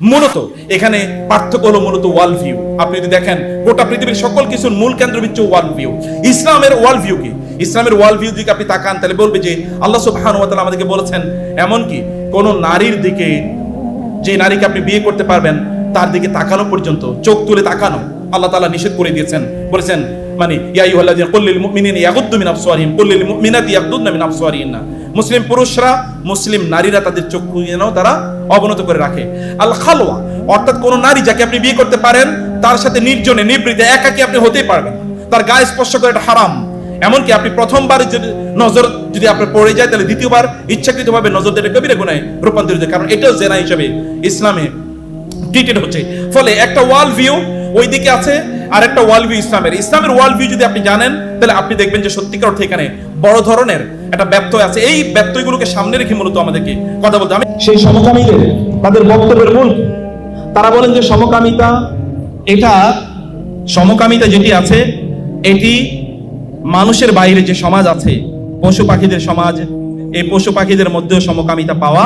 মূলত এখানে পার্থক্য হলো মূলত ওয়ার্ল্ড ভিউ। আপনি যদি দেখেন গোটা পৃথিবীর সকল কিছুর মূল কেন্দ্রবিন্দু ওয়ার্ল্ড ভিউ। ইসলামের ওয়ার্ল্ড ভিউ কি? ইসলামের ওয়ার্ল্ড ভিউ দিকে আপনি তাকান তাহলে বলবে যে আল্লাহ সুবহানাহু ওয়া তাআলা আমাদেরকে বলেছেন এমন কি কোন নারীর দিকে, যে নারীকে আপনি বিয়ে করতে পারবেন তার দিকে তাকানো পর্যন্ত, চোখ তুলে তাকানো আল্লাহ তাআলা নিষেধ করে দিয়েছেন। বলেছেন মানে ইয়া আইয়ুহাল্লাযীনা কুল লিল মুমিনিনা ইয়াগুদ্দু মিন আবসারিহিম কুল লিল মুমিনাতি ইয়াগুদ্দুনা মিন আবসারিহিন্না। মুসলিম পুরুষরা, মুসলিম নারীরা তাদের চক্ষু যেন তারা অবনত করে রাখে। আল খালওয়া অর্থাৎ কোন নারী যাকে আপনি বিয়ে করতে পারেন তার সাথে নির্জনে নিবৃতে একাকী আপনি হতেই পারবেন, তার গায়ে স্পর্শ করে এটা হারাম। এমনকি আপনি প্রথমবার যদি নজর যদি আপনার পড়ে যায় তাহলে দ্বিতীয়বার ইচ্ছাকৃতভাবে নজর দিয়ে কবিরা গুনাহে রূপান্তরিত, কারণ এটাও জেনা হিসেবে ইসলামে ট্রিটেড হচ্ছে। ফলে একটা ওয়ার্ল্ড ভিউ ওই দিকে আছে আর একটা ওয়ার্ল্ড ভিউ ইসলামের। ইসলামের ওয়ার্ল্ড ভিউ যদি আপনি জানেন তাহলে আপনি দেখবেন যে সত্যিকার অর্থে এখানে বড় ধরনের একটা ব্যত্যয় আছে। এই ব্যত্যয়গুলোকে সামনে রেখে মূলত আমাদেরকে কথা বলতে আমি সেই সমকামীদের তাদের বক্তব্যের মূল তারা বলেন যে সমকামিতা যেটি আছে এটি মানুষের বাইরে যে সমাজ আছে, পশু পাখিদের সমাজ, এই পশু পাখিদের মধ্যেও সমকামিতা পাওয়া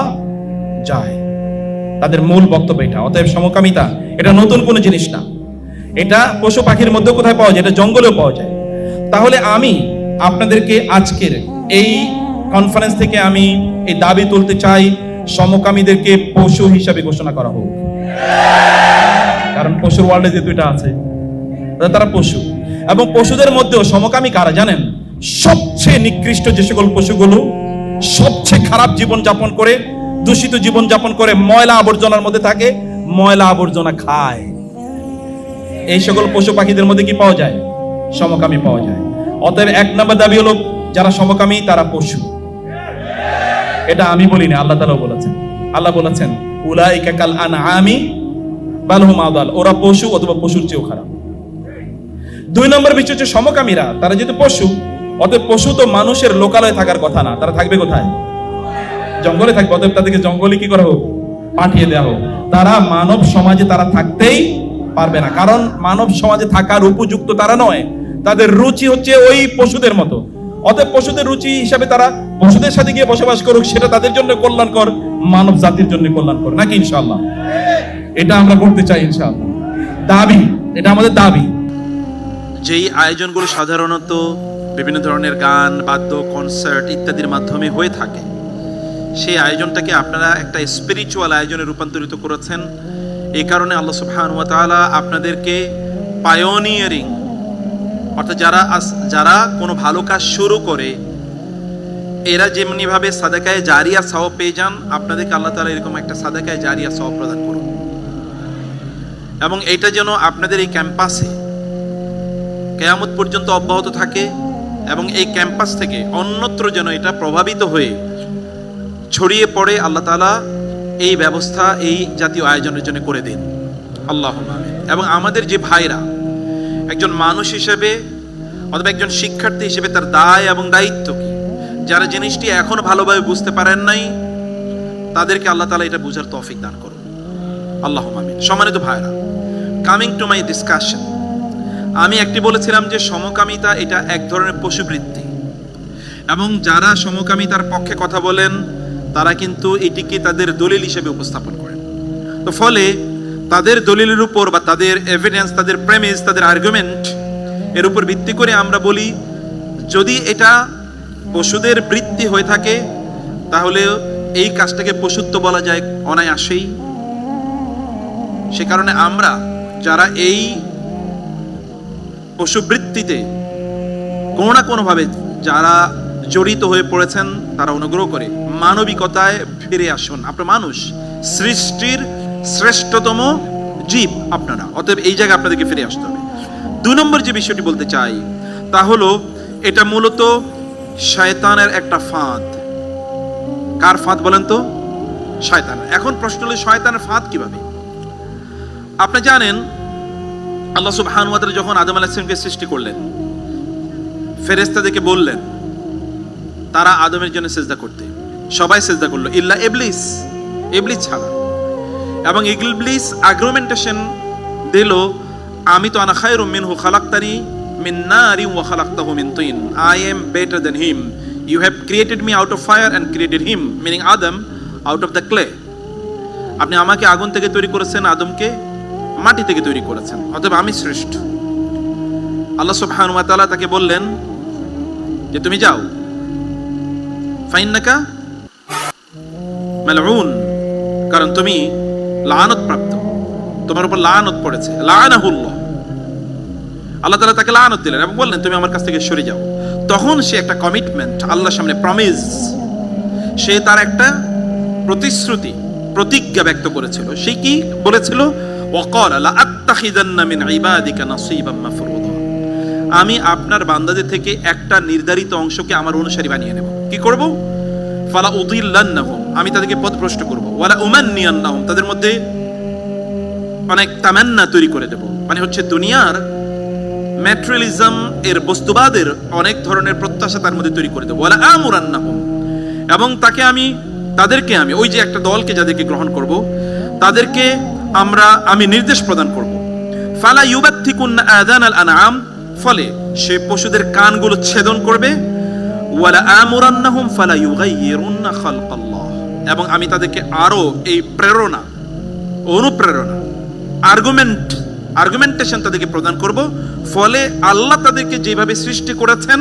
যায়। তাদের মূল বক্তব্য এটা। অতএব সমকামিতা এটা নতুন কোনো জিনিস না, এটা পশু পাখির মধ্যে কোথায় পাওয়া যায়? এটা জঙ্গলেও পাওয়া যায়। তাহলে আমি আপনাদেরকে আজকের এই কনফারেন্স থেকে আমি এই দাবি তুলতে চাই সমকামীদেরকে পশু হিসাবে ঘোষণা করা হোক। কারণ পশুর ওয়ার্ল্ডে যে দুইটা আছে তারা পশু, এবং পশুদের মধ্যেও সমকামী কারা জানেন? সবচেয়ে নিকৃষ্ট যে সকল পশুগুলো সবচেয়ে খারাপ জীবন যাপন করে, দূষিত জীবন যাপন করে, ময়লা আবর্জনার মধ্যে থাকে, ময়লা আবর্জনা খায়, এই সকল পশু পাখিদের মধ্যে কি পাওয়া যায়? সমকামী পাওয়া যায়। অতএব এক নম্বর দাবি হলো যারা সমকামী তারা পশু। এটা আমি বলি না, আল্লাহ তাআলা বলেছেন। আল্লাহ বলেছেন উলাইকা কাল আনআমি বাল হুম আদাল, ওরা পশু অথবা পশুর চেয়েও খারাপ। দুই নম্বর বিষয় হচ্ছে সমকামীরা তারা যেহেতু পশু, অতএব পশু তো মানুষের লোকালয়ে থাকার কথা না, তারা থাকবে কোথায়? জঙ্গলে থাকবে। অতএব তাদেরকে জঙ্গলে কি করা হোক? পাঠিয়ে দেওয়া হোক। তারা মানব সমাজে তারা থাকতেই পারবে না, কারণ মানব সমাজে থাকার উপযুক্ত তারা নয়। তাদের রুচি হচ্ছে ওই পশুদের মতো। অতএব পশুদের রুচি হিসাবে তারা পশুদের সাথে গিয়ে বসবাস করুক, সেটা তাদের জন্য কল্যাণকর, মানব জাতির জন্য কল্যাণকর, নাকি ইনশাআল্লাহ? এটা আমরা করতে চাই ইনশাআল্লাহ। দাবি, এটা আমাদের দাবি। যেই আয়োজনগুলো সাধারণত বিভিন্ন ধরনের গান, বাদ্য, কনসার্ট ইত্যাদির মাধ্যমে হয়ে থাকে, সেই আয়োজনটাকে আপনারা একটা স্পিরিচুয়াল আয়োজনে রূপান্তরিত করেছেন। এই কারণে আল্লাহ সুবহানাহু ওয়া তাআলা আপনাদেরকে পায়োনিয়ারিং, অর্থাৎ যারা কোনো ভালো কাজ শুরু করে এরা যেমনিভাবে সাদাকায়ে জারিয়া সওয়াব পেয়ে যান, আপনাদেরকে আল্লাহ তাআলা এরকম একটা সাদাকায়ে জারিয়া সওয়াব প্রদান করুন। এবং এটা যেন আপনাদের এই ক্যাম্পাসে কিয়ামত পর্যন্ত অব্যাহত থাকে, এবং এই ক্যাম্পাস থেকে অন্যত্র যেন এটা প্রভাবিত হয়ে ছড়িয়ে পড়ে। আল্লাহ তাআলা এই ব্যবস্থা এই জাতীয় আয়োজনের জন্য করে দিন, আল্লাহুম্মা আমিন। এবং আমাদের যে ভাইরা একজন মানুষ হিসেবে অথবা একজন শিক্ষার্থী হিসেবে তার দায় এবং দায়িত্ব কি, যারা জিনিসটি এখনো ভালোভাবে বুঝতে পারেন নাই, তাদেরকে আল্লাহ তাআলা এটা বুঝার তৌফিক দান করুন, আল্লাহুম্মা আমিন। সম্মানিত ভাইরা, কামিং টু মাই ডিসকাশন, আমি একটি বলেছিলাম যে সমকামিতা এটা এক ধরনের পশুবৃত্তি, এবং যারা সমকামিতার পক্ষে কথা বলেন তারা কিন্তু এটিকে তাদের দলিল হিসেবে উপস্থাপন করেন। তো ফলে তাদের দলিলের উপর বা তাদের এভিডেন্স, তাদের প্রেমিস, তাদের আর্গুমেন্ট এর উপর ভিত্তি করে আমরা বলি যদি এটা পশুদের বৃত্তি হয়ে থাকে তাহলে এই কাজটাকে পশুত্ব বলা যায় অনায়াসেই। সে কারণে আমরা যারা এই পশুবৃত্তিতে কোনো না কোনোভাবে যারা জড়িত হয়ে পড়েছেন তারা অনুগ্রহ করে মানবিকতায় ফিরে আসুন। আপনার মানুষ সৃষ্টির শ্রেষ্ঠতম জীব আপনারা, অতএব এই জায়গায় আপনাদেরকে ফিরে আসতে হবে। দুই নম্বর যে বিষয়টি বলতে চাই তা হলো এটা মূলত শয়তানের একটা ফাঁদ। কার ফাঁদ বলেন তো? শয়তানের। এখন প্রশ্ন হলো শয়তানের ফাঁদ কিভাবে? আপনি জানেন আল্লাহ সুবহানাহু ওয়া তাআলা যখন আদম আলাইহিস সালামকে সৃষ্টি করলেন, ফেরেশতাদেরকে বললেন তারা আদমের জন্য সিজদা করতে, সবাই সিজদা করলো ইল্লা ইবলিস, ইবলিস ছাড়া। এবং ইবলিস আর্গুমেন্টেশন দিল আমি তো আনা খায়রুম মিনহু খালাকতানি মিন নারিন ওয়া খালাকতাহু মিন তিন, I am better than him, you have created me out of fire and created him meaning Adam out of the clay. আপনি আমাকে আগুন থেকে তৈরি করেছেন, আদমকে মাটি থেকে তৈরি করেছেন, অতএব আমি শ্রেষ্ঠ। আল্লাহ সুবহানাহু ওয়া তাআলা তাকে বললেন যে তুমি যাও, ফাইন্নাকা মালউন, কারণ তুমি লানত প্রাপ্ত, তোমার উপর লানত পড়েছে, লানাহুল্লাহ। আল্লাহ তাআলা তাকে লানত দিলেন এবং বললেন তুমি আমার কাছ থেকে সরে যাও। তখন সে একটা কমিটমেন্ট, আল্লাহর সামনে প্রমিস, সে তার একটা প্রতিশ্রুতি, প্রতিজ্ঞা ব্যক্ত করেছিল। সে কি বলেছিল? ওয়াকালা লা আত্তাখিযান্না মিন ইবাদিকা নাসীবাম মাফরুদা, আমি আপনার বান্দাদের থেকে একটা নির্ধারিত অংশকে আমার অনুসারী বানিয়ে নেব। কি করব? ফালা উদিল্লান্নাহুম, আমি তাদেরকে পথভ্রষ্ট করব। ওয়ালা উমান্নিয়ান্নাহুম, তাদের মধ্যে অনেক তামান্না তৈরি করে দেব, মানে হচ্ছে দুনিয়ার ম্যাটেরিয়ালিজম এর, বস্তুবাদের অনেক ধরনের প্রত্যাশা তার মধ্যে তৈরি করে দেব। ওয়ালা আমুরান্নাহুম, এবং তাদেরকে আমি ওই যে একটা দলকে যাদেরকে গ্রহণ করব তাদেরকে আমি নির্দেশ প্রদান করব। ফালা ইউবাত্তিকুন্না আযানাল আনআম, ফলে সে পশুদের কানগুলো ছেদন করবে। ওয়ালা আমুরান্নাহুম ফালা ইউগাইয়িরুন্না খালকাল্লাহ, এবং আমি তাদেরকে আরো এই প্রেরণা, অনুপ্রেরণা, আর্গুমেন্টেশন তাদেরকে প্রদান করব। ফলে আল্লাহ তাদেরকে যেভাবে সৃষ্টি করেছেন,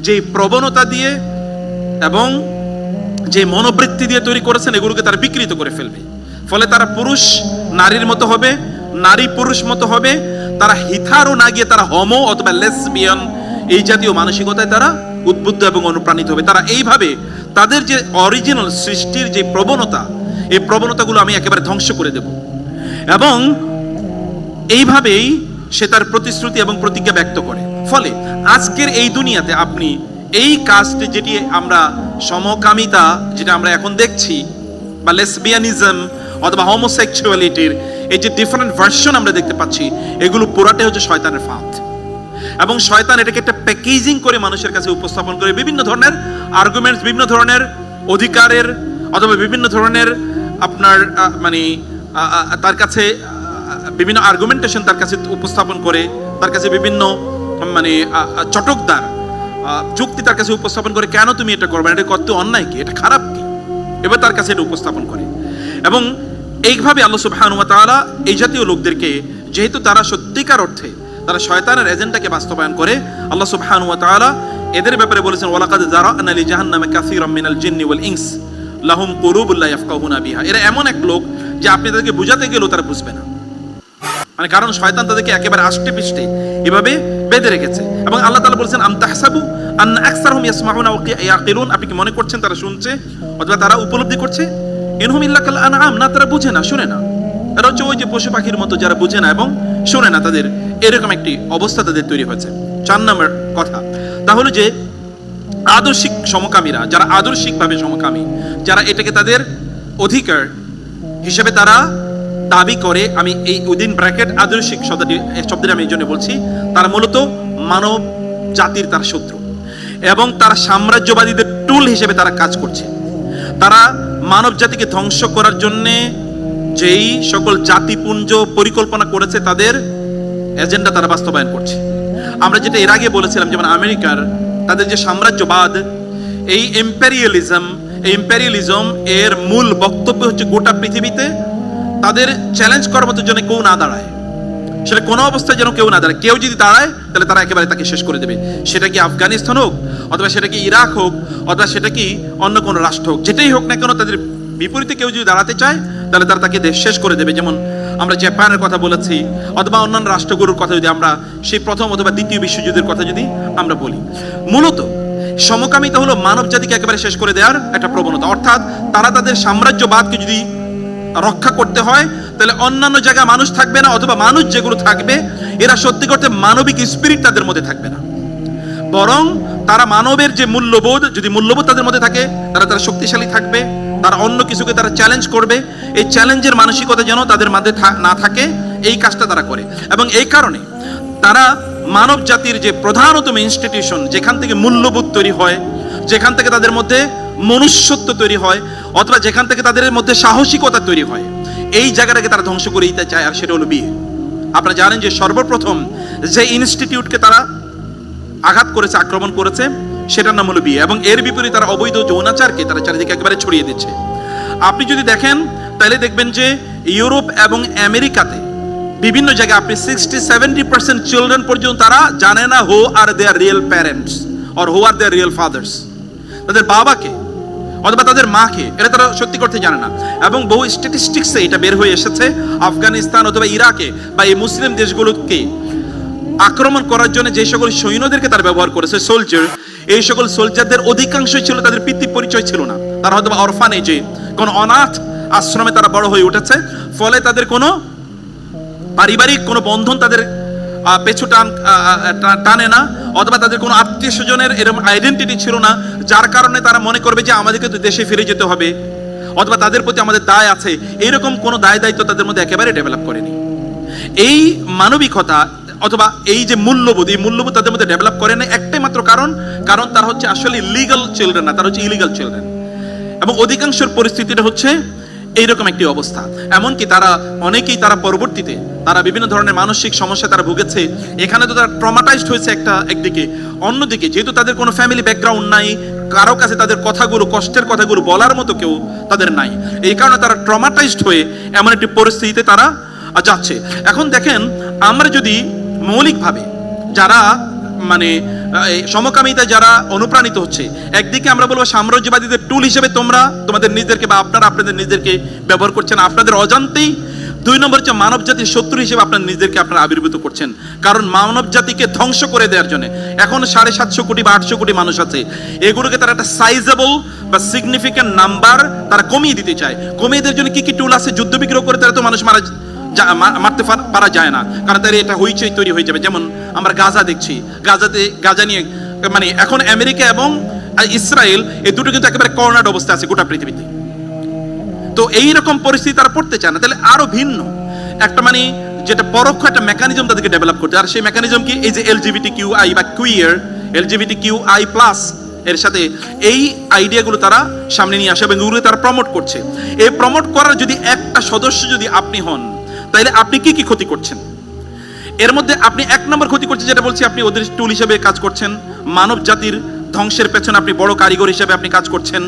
যে প্রবণতা দিয়ে এবং যে মনোবৃত্তি দিয়ে তৈরি করেছেন, এগুলোকে তারা বিকৃত করে ফেলবে। ফলে তারা পুরুষ নারীর মতো হবে, নারী পুরুষ মতো হবে, তারা হিথারও না গিয়ে তারা হোমো অথবা লেসবিয়ান এই জাতীয় মানসিকতায় তারা উদ্বুদ্ধ এবং অনুপ্রাণিত হবে। তারা এইভাবে তাদের যে অরিজিনাল সৃষ্টির যে প্রবণতা, এই প্রবণতাগুলো আমি একেবারে ধ্বংস করে দেব। এবং এইভাবেই সে তার প্রতিশ্রুতি এবং প্রতিজ্ঞা ব্যক্ত করে। ফলে আজকের এই দুনিয়াতে আপনি এই কাজটি, যেটি আমরা সমকামিতা, যেটা আমরা এখন দেখছি, বা লেসবিয়ানিজম অথবা হোমোসেক্সুয়ালিটির এই যে ডিফারেন্ট ভার্সন আমরা দেখতে পাচ্ছি, এগুলো পুরাটাই হচ্ছে শয়তানের ফাঁদ। এবং শয়তান এটাকে একটা প্যাকেজিং করে মানুষের কাছে উপস্থাপন করে, বিভিন্ন ধরনের আর্গুমেন্টস, বিভিন্ন ধরনের অধিকারের অথবা বিভিন্ন ধরনের আপনার তার কাছে বিভিন্ন আর্গুমেন্টেশন তার কাছে উপস্থাপন করে, তার কাছে বিভিন্ন চটকদার যুক্তি তার কাছে উপস্থাপন করে, কেন তুমি এটা করবে, এটা কত অন্যায় কি, এটা খারাপ কি, এবার তার কাছে এটা উপস্থাপন করে। এবং এইভাবে আল্লাহ সুবহানাহু ওয়া তাআলা এই জাতীয় লোকদেরকে, যেহেতু তারা সত্যিকার অর্থে তারা শয়তানের এজেন্ডাকে বাস্তবায়ন করে, আল্লাহ সুবহানাহু ওয়া তাআলা এদের ব্যাপারে বলেছেন ওয়ালাকাদ যারা'না লি জাহান্নামা কাসীরাম মিনাল জিন্নি ওয়াল ইনস লাহুম কুলুবুন লা ইয়াফকাহুনা বিহা। এরা এমন এক লোক যে আপনি তাদেরকে বুঝাতে গেলেও তারা বুঝবে না, কারণ শয়তান তাদেরকে একেবারে আষ্টে পিষ্টে এভাবে বেঁধে রেখেছে। এবং আল্লাহ তাআলা বলেছেন আম তাহসাবু আন্না আকসারহুম ইয়াসমাউনা ওয়া ইয়াকিলুন, আপনি কি মনে করছেন তারা শুনছে অথবা তারা উপলব্ধি করছে? ইনহুম ইল্লা কাল আনআম, না, তারা বুঝে না, শুনে না। এরা হচ্ছে ওই যে পশু পাখির মতো, যারা বুঝে না এবং শুনে না, তাদের এরকম একটি অবস্থা তাদের তৈরি হয়েছে। 4 নম্বর কথা তাহলে যে আদর্শিক সমকামীরা, যারা আদর্শিকভাবে সমকামী, যারা এটাকে তাদের অধিকার হিসেবে তারা দাবি করে, আমি এই উইদিন ব্র্যাকেট আদর্শিক শব্দটি আমি এই জন্য বলছি, তারা মূলত মানব জাতির তার শত্রু এবং তারা সাম্রাজ্যবাদীদের টুল হিসেবে তারা কাজ করছে। তারা মানব জাতিকে ধ্বংস করার জন্যে যেই সকল জাতিপুঞ্জ পরিকল্পনা করেছে, তাদের এজেন্ডা তারা বাস্তবায়ন করছে। আমরা যেটা এর আগে বলেছিলাম, যেমন আমেরিকার তাদের যে সাম্রাজ্যবাদ, এই ইম্পেরিয়ালিজম এর মূল বক্তব্য হচ্ছে গোটা পৃথিবীতে তাদের চ্যালেঞ্জ করার মতো যেন কেউ না দাঁড়ায়, সেটা কোনো অবস্থায় যেন কেউ না দাঁড়ায়। কেউ যদি দাঁড়ায় তাহলে তারা একেবারে তাকে শেষ করে দেবে। সেটা কি আফগানিস্তান হোক, অথবা সেটা কি ইরাক হোক, অথবা সেটা কি অন্য কোনো রাষ্ট্র হোক, যেটাই হোক না কেন, তাদের বিপরীতে কেউ যদি দাঁড়াতে চায় তাহলে তারা তাকে দেশ শেষ করে দেবে। যেমন আমরা জাপানের কথা বলেছি, অথবা অন্যান্য রাষ্ট্রগুলোর কথা যদি আমরা সেই প্রথম অথবা দ্বিতীয় বিশ্বযুদ্ধের কথা যদি আমরা বলি, মূলত সমকামিতা হলো মানব জাতিকে একেবারে শেষ করে দেওয়ার একটা প্রবণতা। অর্থাৎ তারা তাদের সাম্রাজ্যবাদকে যদি রক্ষা করতে হয় তাহলে অন্যান্য জায়গায় মানুষ থাকবে না, অথবা মানুষ যেগুলো থাকবে এরা সত্যি করতে মানবিক স্পিরিট তাদের মধ্যে থাকবে না, বরং তারা মানবের যে মূল্যবোধ, যদি মূল্যবোধ তাদের মধ্যে থাকে তারা শক্তিশালী থাকবে, তারা অন্য কিছুকে তারা চ্যালেঞ্জ করবে। এই চ্যালেঞ্জের মানসিকতা যেন তাদের মধ্যে না থাকে, এই কাজটা তারা করে। এবং এই কারণে তারা মানব জাতির যে প্রধানতম ইনস্টিটিউশন, যেখান থেকে মূল্যবোধ তৈরি হয়, যেখান থেকে তাদের মধ্যে মনুষ্যত্ব তৈরি হয়, অথবা যেখান থেকে তাদের মধ্যে সাহসিকতা তৈরি হয়, এই জায়গাটাকে তারা ধ্বংস করে দিতে চায়, আর সেটা হলো বিয়ে। আপনারা জানেন যে সর্বপ্রথম যে ইনস্টিটিউটকে তারা আঘাত করেছে, আক্রমণ করেছে, সেটার নাম হলো বিয়ে। এবং এর বিপরীতে তারা অবৈধ যৌনাচারকে তারা চারিদিকে একেবারে ছড়িয়ে দিচ্ছে। আপনি যদি দেখেন তাহলে দেখবেন যে ইউরোপ এবং আমেরিকাতে বিভিন্ন জায়গায় আপনি 60-70% চিলড্রেন পর্যন্ত তারা জানে না who are their real parents or who are their real fathers. তাদের বাবাকে অথবা তাদের মাকে এটা তারা সত্যি করতে জানে না। এবং বহু স্ট্যাটিস্টিক্সে এটা বের হয়ে এসেছে, আফগানিস্তান অথবা ইরাকে বা এই মুসলিম দেশগুলোকে আক্রমণ করার জন্য যে সকল সৈন্যদেরকে তারা ব্যবহার করেছে, সোলজার, এই সকল সোলজারদের অধিকাংশই ছিল তাদের পিতৃ পরিচয় ছিল না। তারা হয়তো অরফানেজে কোনো অনাথ আশ্রমে তারা বড় হয়ে উঠেছে, ফলে তাদের কোনো পারিবারিক কোনো বন্ধন তাদের পেছু টানে না, অথবা তাদের কোনো আত্মীয় স্বজনের এরকম আইডেন্টিটি ছিল না, যার কারণে তারা মনে করবে যে আমাদেরকে তো দেশে ফিরে যেতে হবে অথবা তাদের প্রতি আমাদের দায় আছে। এইরকম কোনো দায় দায়িত্ব তাদের মধ্যে একেবারে ডেভেলপ করেনি। এই মানবিকতা অথবা এই যে মূল্যবোধ, এই মূল্যবোধ তাদের মধ্যে ডেভেলপ করে না একটাই মাত্র কারণ তারা হচ্ছে আসলে লিগাল চিলড্রেন না, তারা হচ্ছে ইলিগাল চিলড্রেন। এবং অধিকাংশের পরিস্থিতিটা হচ্ছে এইরকম একটি অবস্থা। এমনকি অনেকেই তারা পরবর্তীতে তারা বিভিন্ন ধরনের মানসিক সমস্যা তারা ভুগেছে। এখানে তো তারা ট্রমাটাইজড হয়েছে একদিকে, অন্যদিকে যেহেতু তাদের কোনো ফ্যামিলি ব্যাকগ্রাউন্ড নাই, কারো কাছে তাদের কথাগুলো, কষ্টের কথাগুলো বলার মতো কেউ তাদের নাই, এই কারণে তারা ট্রমাটাইজড হয়ে এমন একটি পরিস্থিতিতে তারা যাচ্ছে। এখন দেখেন, আমরা যদি মৌলিকভাবে যারা মানে সমকামিতা যারা অনুপ্রাণিত হচ্ছে, একদিকে আমরা বলবো সাম্রাজ্যবাদীদের টুল হিসেবে তোমরা তোমাদের নিজেদেরকে বা আপনারা আপনাদের নিজেদেরকে ব্যবহার করছেন আপনাদের অজান্তেই। 2 নম্বর হচ্ছে মানব জাতির শত্রু হিসেবে আপনার নিজেদেরকে আপনারা আবির্ভূত করছেন, কারণ মানব জাতিকে ধ্বংস করে দেওয়ার জন্য এখন 750 কোটি বা 800 কোটি মানুষ আছে, এগুলোকে তারা একটা সাইজেবল বা সিগনিফিক্যান্ট নাম্বার তারা কমিয়ে দিতে চায়। কমিয়ে দেওয়ার জন্য কি কি টুল আছে? যুদ্ধ বিগ্রহ করে তারা তো মানুষ মারতে পারা যায় না, কারণ তার এটা হইচই তৈরি হয়ে যাবে। যেমন আমরা গাজা দেখছি, গাজা নিয়ে মানে এখন আমেরিকা এবং ইসরায়েল এই দুটো কিন্তু একেবারে কর্নার অবস্থা আছে গোটা পৃথিবীতে। তো এইরকম পরিস্থিতি তারা পড়তে চায় না, তাহলে আরো ভিন্ন একটা মানে যেটা পরোক্ষ একটা মেকানিজম তাদেরকে ডেভেলপ করতে। আর সেই মেকানিজম কি? এই যে LGBTQI বা কুইয়ার, LGBTQI+ এর সাথে এই আইডিয়াগুলো তারা সামনে নিয়ে আসে এবং এগুলো তারা প্রমোট করছে। এই প্রমোট করার যদি একটা সদস্য যদি আপনি হন, তাহলে আপনি কি কি ক্ষতি করছেন? এর মধ্যে আপনি 1 নম্বর ক্ষতি করছেন, যেটা বলছি, আপনি ওদের টুল হিসেবে কাজ করছেন, মানব জাতির ধ্বংসের পেছনে আপনি বড় কারিগর হিসেবে আপনি কাজ করছেন,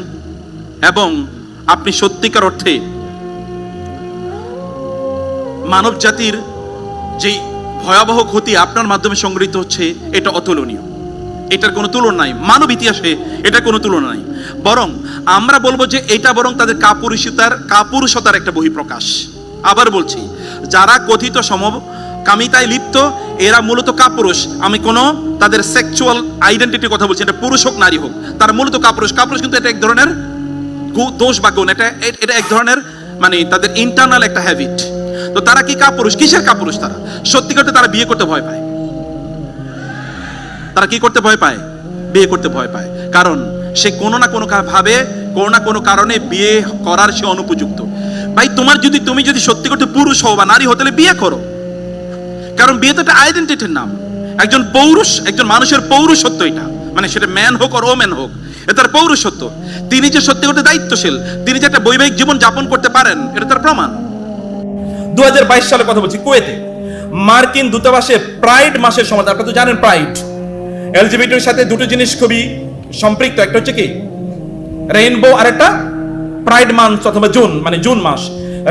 এবং আপনি সত্যিকার অর্থে মানব জাতির যে ভয়াবহ ক্ষতি আপনার মাধ্যমে সংগৃহীত হচ্ছে এটা অতুলনীয়, এটার কোনো তুলনা নাই, মানব ইতিহাসে এটার কোনো তুলনা নাই। বরং আমরা বলবো যে এটা বরং তাদের কাপুরুষতার একটা বহিঃপ্রকাশ। আবার বলছি, যারা কথিত সমকামিতায় লিপ্ত এরা মূলত কাপুরুষ। আমি কোনো তাদের সেক্সুয়াল আইডেন্টিটির কথা বলছি, এটা পুরুষ হোক নারী হোক, তারা মূলত কাপুরুষ। কাপুরুষ কিন্তু এটা এক ধরনের দোষ বা গুণ, এটা এক ধরনের মানে তাদের ইন্টারনাল একটা হ্যাবিট। তো তারা কি কাপুরুষ? কিসের কাপুরুষ? তারা সত্যিকার তারা বিয়ে করতে ভয় পায়। তারা কি করতে ভয় পায়? বিয়ে করতে ভয় পায়, কারণ সে কোনো না কোনো ভাবে কোনো না কোনো কারণে বিয়ে করার সে অনুপযুক্ত। ভাই, তুমি যদি সত্যি করতে পুরুষ হও বা নারী হও, তাহলে বিয়ে করো, কারণ বিয়ে তো একটা আইডেন্টিটির নাম। একজন মানুষের পৌরুষত্ব, এটা মানে সেটা ম্যান হোক আর ওম্যান হোক, এটা তার পৌরুষত্ব। তিনি যে সত্যি করতে দায়িত্বশীল, তিনি যে একটা বৈবাহিক জীবন যাপন করতে পারেন, এটা তার প্রমাণ। 2022 সালে কথা বলছি, কুয়েতে মার্কিন দূতাবাসে প্রাইড মাসের সময়, আপনারা তো জানেন প্রাইড এলজিবিটির সাথে দুটো জিনিস খুবই সম্পৃক্ত। একটা হচ্ছে কি রেইনবো, আর একটা প্রাইড মান্থ অথবা জুন মাস।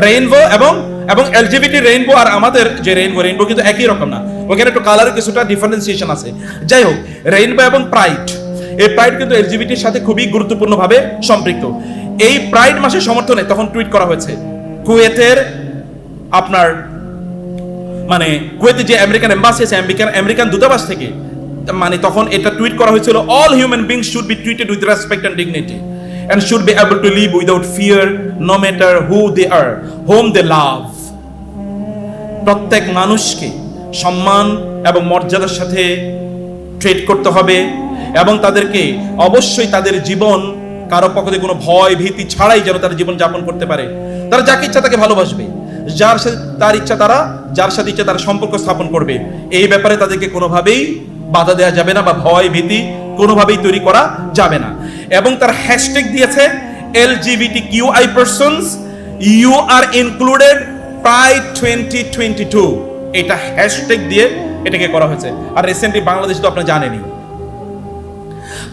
রেইনবো এবং এলজিবিটি রেইনবো আর আমাদের যে রেইনবো কিন্তু একই রকম না, ওখানে একটু কালারের কিছুটা ডিফারেন্সিয়েশন আছে। যাই হোক, রেইনবো এবং প্রাইড, এই প্রাইড কিন্তু এলজিবিটির সাথে খুবই গুরুত্বপূর্ণভাবে সম্পৃক্ত। এই প্রাইড মাসের সমর্থনে তখন টুইট করা হয়েছে কুয়েতের আপনার মানে কুয়েতে যে আমেরিকান এম্বাসি আছে, আমেরিকান দূতাবাস থেকে, মানে তখন এটা টুইট করা হয়েছিল, all human beings should be treated with respect and dignity and should be able to live without fear no matter who they are, whom they love. প্রত্যেক মানুষকে সম্মান এবং মর্যাদার সাথে ট্রিট করতে হবে এবং তাদেরকে অবশ্যই তাদের জীবন কারো পক্ষে কোনো ভয় ভীতি ছাড়াই যেন তারা জীবন যাপন করতে পারে। তারা যাকে ইচ্ছা তাকে ভালোবাসবে, যার সাথে যার সাথে ইচ্ছা তারা সম্পর্ক স্থাপন করবে। এই ব্যাপারে তাদেরকে কোনোভাবেই বাধা দেওয়া যাবে না বা ভয় ভীতি কোনোভাবেই তৈরি করা যাবে না। এবং তার হ্যাশট্যাগ দিয়েছে LGBTQI persons, you are included Pride 2022, এটা হ্যাশট্যাগ দিয়ে এটাকে করা হয়েছে। আর রিসেন্টলি বাংলাদেশ তো আপনারা জানেনই,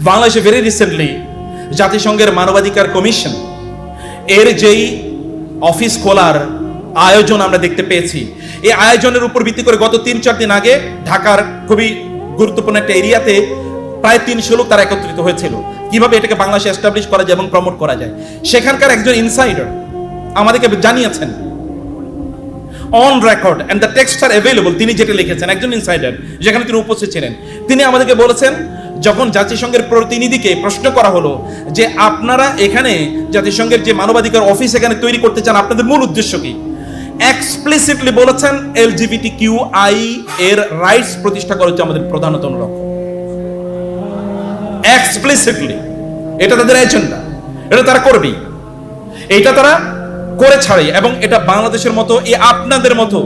বাংলাদেশে ভেরি রিসেন্টলি জাতিসংঘের মানবাধিকার কমিশন এর যেই অফিস খোলার আয়োজন আমরা দেখতে পেয়েছি। এই আয়োজনের উপর ভিত্তি করে গত 3-4 দিন আগে ঢাকার খুবই গুরুত্বপূর্ণ একটা এরিয়াতে প্রায় 300 লোক তারা একত্রিত হয়েছিল, কিভাবে এটাকে বাংলাদেশে এস্টাবলিশ করা যায় এবং প্রমোট করা যায়। সেখানকার একজন ইনসাইডার আমাদেরকে জানিয়েছেন on record, and the text are available, তিনি যেটা লিখেছেন, একজন ইনসাইডার যেখানে তিনি উপস্থিত ছিলেন, তিনি আমাদেরকে বলেছেন যখন জাতিসংঘের প্রতিনিধিকে প্রশ্ন করা হলো যে আপনারা এখানে জাতিসংঘের যে মানবাধিকার অফিস এখানে তৈরি করতে চান, আপনাদের মূল উদ্দেশ্য কি, এক্সপ্লিসিটলি বলেছেন LGBTQI এর রাইটস প্রতিষ্ঠা করা হচ্ছে আমাদের প্রধানতম লক্ষ্য। এক্সপ্লিসিটলি এটা তাদের এজেন্ডা, এটা তারা করবেই, এটা তারা করে ছাড়ে। এবং এটা বাংলাদেশের মতো, এই আপনাদের মতো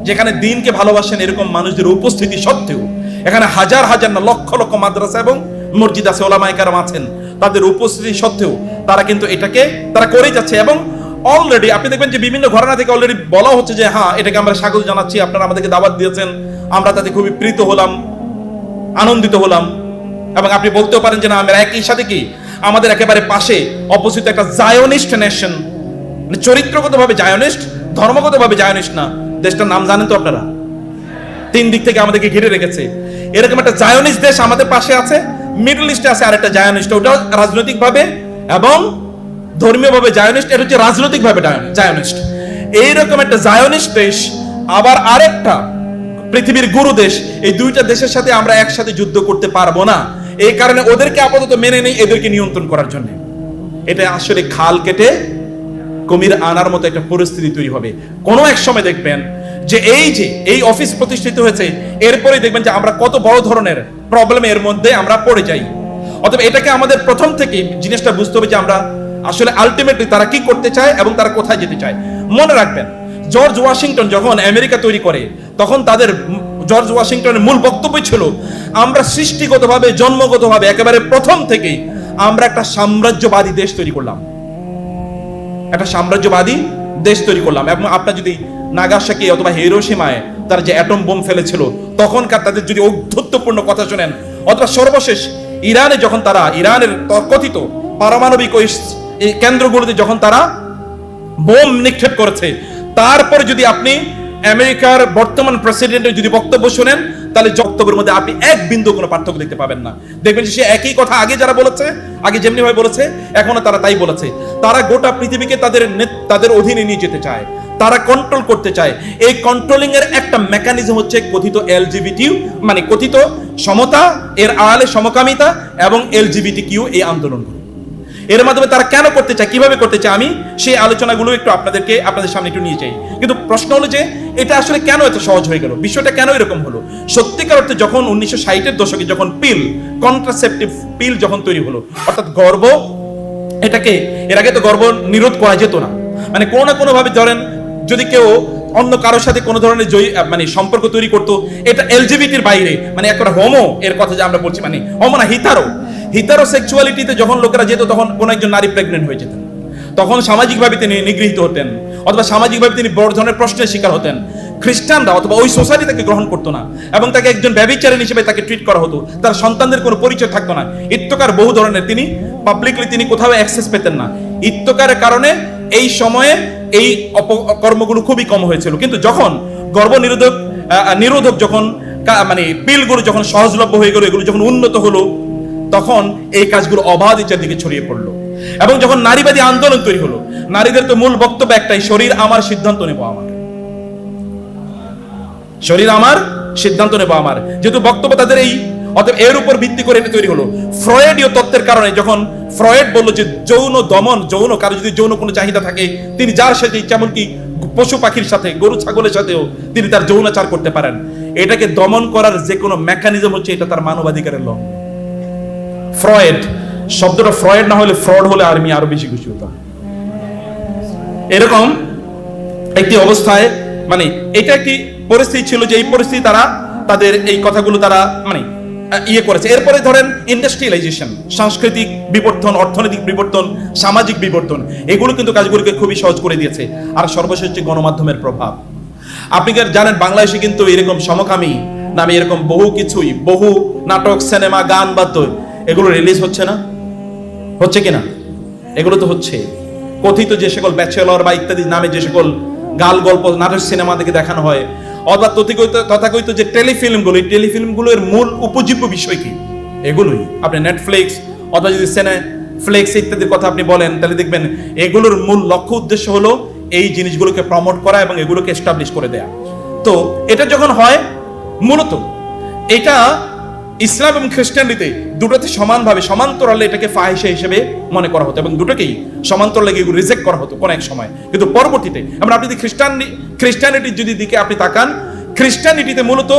যেখানে দিনকে ভালোবাসেন এরকম মানুষদের উপস্থিতি সত্ত্বেও, এখানে হাজার হাজার না লক্ষ লক্ষ মাদ্রাসা এবং মসজিদ আছে, ওলামায়ে কেরাম আছেন, তাদের উপস্থিতি সত্ত্বেও তারা কিন্তু এটাকে তারা করেই যাচ্ছে। এবং অলরেডি আপনি দেখবেন যে বিভিন্ন ঘটনা থেকে অলরেডি বলা হচ্ছে যে হ্যাঁ, এটাকে আমরা স্বাগত জানাচ্ছি, আপনারা আমাদেরকে দাওয়াত দিয়েছেন, আমরা তাতে খুবই প্রীত হলাম, আনন্দিত হলাম। এবং আপনি বলতেও পারেন যে না, আমরা একই সাথে কি আমাদের একেবারে পাশে অপোজিট একটা জায়োনিস্ট নেশন, চরিত্রগতভাবে জায়োনিস্ট, ধর্মগতভাবে জায়োনিস্ট না, দেশটার নাম জানেন তো আপনারা, 3 দিক থেকে আমাদেরকে ঘিরে রেখেছে, এরকম একটা জায়োনিস্ট দেশ আমাদের পাশে আছে। মিডল ইস্টে আছে আরেকটা জায়োনিস্ট, ওটা রাজনৈতিকভাবে এবং ধর্মীয়ভাবে জায়োনিস্ট, এটা হচ্ছে রাজনৈতিকভাবে জায়োনিস্ট। এইরকম একটা জায়োনিস্ট দেশ, আবার আরেকটা পৃথিবীর গুরু দেশ, এই দুইটা দেশের সাথে আমরা একসাথে যুদ্ধ করতে পারবো না। এই কারণে ওদেরকে আপাতত মেনে নেই, এদেরকে নিয়ন্ত্রণ করার জন্য। এটা আসলে খাল কেটে কুমির আনার মতো একটা পরিস্থিতি তৈরি হবে। কোনো এক সময় দেখবেন যে এই অফিস প্রতিষ্ঠিত হয়েছে, এরপরে দেখবেন যে আমরা কত বড় ধরনের প্রবলেম এর মধ্যে আমরা পড়ে যাই। অতএব এটাকে আমাদের প্রথম থেকে জিনিসটা বুঝতে হবে যে আমরা আসলে আলটিমেটলি তারা কি করতে চায় এবং তারা কোথায় যেতে চায়। মনে রাখবেন, জর্জ ওয়াশিংটন যখন আমেরিকা তৈরি করে, তখন তাদের জর্জ ওয়াশিংটনের মূল বক্তব্য ছিল আমরা সৃষ্টিগতভাবে, জন্মগতভাবে একেবারে প্রথম থেকেই আমরা একটা সাম্রাজ্যবাদী দেশ তৈরি করলাম, একটা সাম্রাজ্যবাদী দেশ তৈরি করলাম। এবং আপনার যদি নাগাসাকি অথবা হিরোশিমায় তারা যে অ্যাটম বোম ফেলেছিল, তখনকার তাদের যদি ঔদ্ধত্যপূর্ণ কথা শোনেন, অথবা সর্বশেষ ইরানে যখন তারা ইরানের তর্কথিত পারমাণবিক এই কেন্দ্রগুলোতে যখন তারা বোম নিক্ষেপ করেছে, তারপরে যদি আপনি আমেরিকার বর্তমান প্রেসিডেন্টের যদি বক্তব্য শোনেন, তাহলে বক্তব্যের মধ্যে আপনি এক বিন্দু কোনো পার্থক্য দেখতে পাবেন না। দেখবেন যে সে একই কথা আগে যারা বলেছে, আগে যেমনি ভাবে বলেছে, এখনো তারা তাই বলেছে। তারা গোটা পৃথিবীকে তাদের অধীনে নিয়ে যেতে চায়, তারা কন্ট্রোল করতে চায়। এই কন্ট্রোলিং এর একটা মেকানিজম হচ্ছে কথিত LGBT, মানে কথিত সমতা, এর আড়ালে সমকামিতা এবং LGBTQ এই আন্দোলনগুলো। এর মাধ্যমে তারা কেন করতে চায়, কিভাবে করতে চায়, আমি সেই আলোচনাগুলো একটু আপনাদের সামনে একটু নিয়ে যাই। কিন্তু প্রশ্ন হলো যে এটা আসলে কেন এত সহজ হয়ে গেল, বিষয়টা কেন এরকম হলো। সত্যিকার অর্থে যখন 1960-এর দশকে যখন কন্ট্রাসেপটিভ পিল যখন তৈরি হলো, অর্থাৎ গর্ভ, এটাকে এর আগে তো গর্ভ নিরোধ করা যেত না, মানে কোনো না কোনো ভাবে ধরেন যদি কেউ অন্য কারোর সাথে কোনো ধরনের মানে সম্পর্ক তৈরি করতো, এটা LGBTর বাইরে, মানে একটা হোমো এর কথা যে আমরা বলছি, মানে হোমো না, হিতারো সেক্সুয়ালিটিতে যখন লোকেরা যেত, তখন কোনো একজন নারী প্রেগনেন্ট হয়ে যেতেন, তখন সামাজিকভাবে তিনি নিগৃহীত হতেন, অথবা সামাজিকভাবে তিনি বড় ধরনের প্রশ্নের শিকার হতেন। খ্রিস্টানরা অথবা ওই সোসাইটি তাকে গ্রহণ করতো না, এবং তাকে একজন ব্যভিচারী হিসেবে তাকে ট্রিট করা হতো, তার সন্তানদের কোনো পরিচয় থাকতো না। ইত্যকার বহু ধরনের, তিনি পাবলিকলি তিনি কোথাও অ্যাক্সেস পেতেন না। ইত্যকারের কারণে এই সময়ে এই অপকর্মগুলো খুবই কম হয়েছিল। কিন্তু যখন গর্ভ নিরোধক যখন মানে পিলগুলো যখন সহজলভ্য হয়ে গেল, এগুলো যখন উন্নত হলো, তখন এই কাজগুলো অবাধ চারদিকে ছড়িয়ে পড়লো। এবং যখন নারীবাদী আন্দোলন তৈরি হলো, নারীদের তো মূল বক্তব্য একটাই, শরীর আমার, সিদ্ধান্ত নেব আমার, শরীর আমার, সিদ্ধান্ত নেব আমার, যেহেতু বক্তব্য তাদের এই, অতএব এর উপর ভিত্তি করে এটা তৈরি হলো। ফ্রয়েডীয় তত্ত্বের কারণে যখন ফ্রয়েড বললো যে যৌন দমন, কারো যদি যৌন কোনো চাহিদা থাকে, তিনি যার সাথে ইচ্ছা, এমনকি পশু পাখির সাথে, গরু ছাগলের সাথেও তিনি তার যৌনাচার করতে পারেন। এটাকে দমন করার যে কোনো মেকানিজম হচ্ছে, এটা তার মানবাধিকারের লঙ্ঘন। ফ্রয়েড শব্দটা ফ্রয়েড না হলে ফ্রড হলে আরো বেশি খুশি হতাম। এরকম একটি অবস্থায়, মানে এটা একটি পরিস্থিতি ছিল যে এই পরিস্থিতি তারা তাদের এই কথাগুলো তারা মানে ইয়ে করেছে। এরপরে ধরেন ইন্ডাস্ট্রিয়ালাইজেশন, সাংস্কৃতিক বিবর্তন, অর্থনৈতিক বিবর্তন, সামাজিক বিবর্তন, এগুলো কিন্তু কাজগুলোকে খুবই সহজ করে দিয়েছে। আর সর্বশেষ হচ্ছে গণমাধ্যমের প্রভাব। আপনি কি জানেন বাংলাদেশে কিন্তু এরকম সমকামী নামে এরকম বহু কিছুই, বহু নাটক, সিনেমা, গান, বাদ্য, এগুলো রিলিজ হচ্ছে না, হচ্ছে কিনা? এগুলো তো হচ্ছে। কথিত যে সকল ব্যাচেলর বা ইত্যাদি নামে যে সকল গাল গল্প নাটক সিনেমা থেকে দেখানো হয়, অথবা তথাকথিত যে টেলিফিল্মগুলো, এই টেলিফিল্মগুলোর মূল উপজীব্য বিষয় কি? এগুলোই। আপনি নেটফ্লিক্স অথবা যদি ফ্লেক্স ইত্যাদির কথা আপনি বলেন, তাহলে দেখবেন এগুলোর মূল লক্ষ্য উদ্দেশ্য হলো এই জিনিসগুলোকে প্রমোট করা এবং এগুলোকে এস্টাবলিশ করে দেয়া। তো এটা যখন হয়, মূলত এটা ইসলাম এবং খ্রিস্টানিতে দুটোতে সমানভাবে সমান্তরালে এটাকে ফাহিশা হিসেবে মনে করা হতো এবং দুটোকেই সমান্তরালে এগুলো রিজেক্ট করা হতো কোন এক সময়। কিন্তু পরবর্তীতে আমরা, আপনি যদি খ্রিস্টানিটির যদি দিকে আপনি তাকান, খ্রিস্টানিটিতে মূলত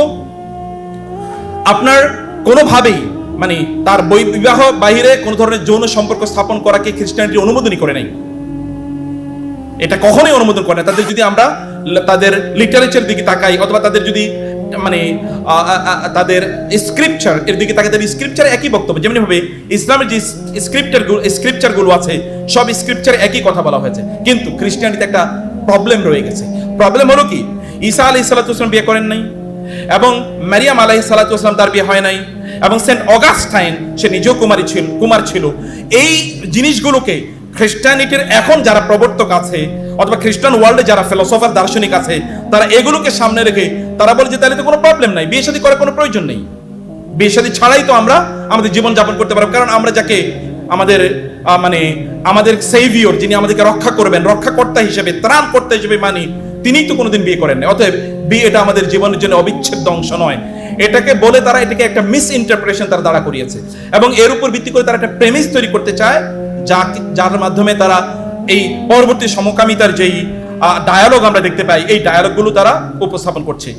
আপনার কোনোভাবেই মানে তার বিবাহ বাহিরে কোনো ধরনের যৌন সম্পর্ক স্থাপন করাকে খ্রিস্টানিটি অনুমোদনই করে নাই। এটা কখনোই অনুমোদন করে না। তাদের যদি আমরা তাদের লিটারেচার দিকে তাকাই অথবা তাদের যদি মানে তাদের স্ক্রিপচার এর দিকে তাকাই, তাদের স্ক্রিপচারে একই বক্তব্য। যেমনি ভাবে ইসলামের যে স্ক্রিপচারগুলো আছে, সব স্ক্রিপচারে একই কথা বলা হয়েছে। কিন্তু খ্রিস্টানিতে একটা প্রবলেম রয়ে গেছে। প্রবলেম হলো কি, ঈসা আলাইহিস সালাতু ওয়াস সালাম বিয়ে করেন নাই, এবং মারিয়াম আলাইহিস সালাতু ওয়াস সালাম তার বিয়ে হয় নাই, এবং সেন্ট অগাস্টাইন সে নিজেও কুমার ছিল। এই জিনিসগুলোকে খ্রিস্টানিটির এখন যারা প্রবর্তক আছে অথবা খ্রিস্টান ওয়ার্ল্ডে যারা ফিলোসফার দার্শনিক আছে, তারা এগুলোকে সামনে রেখে তারা বলে যে তাহলে তো কোনো প্রবলেম নাই, বিয়ে শাদী করার কোনো প্রয়োজন নেই, বিয়ে শাদী ছাড়াই তো আমরা আমাদের জীবন যাপন করতে পারবো। কারণ আমরা যাকে আমাদের সেভিয়র, যিনি আমাদেরকে রক্ষা করবেন, রক্ষাকর্তা হিসেবে, ত্রাণকর্তা হিসেবে মানি, তিনিই তো কোনোদিন বিয়ে করেন না। অতএব বিয়েটা আমাদের জীবনের জন্য অবিচ্ছেদ্য অংশ নয়। এটাকে বলে তারা এটাকে একটা মিস ইন্টারপ্রিটেশন তারা দাঁড়া করিয়েছে, এবং এর উপর ভিত্তি করে তারা একটা প্রেমিস তৈরি করতে চায়, যার মাধ্যমে তারা এই পরবর্তী সমকামিতার যেই ডায়ালগ আমরা দেখতে পাই, এই ডায়ালগগুলো তারা উপস্থাপন করছে।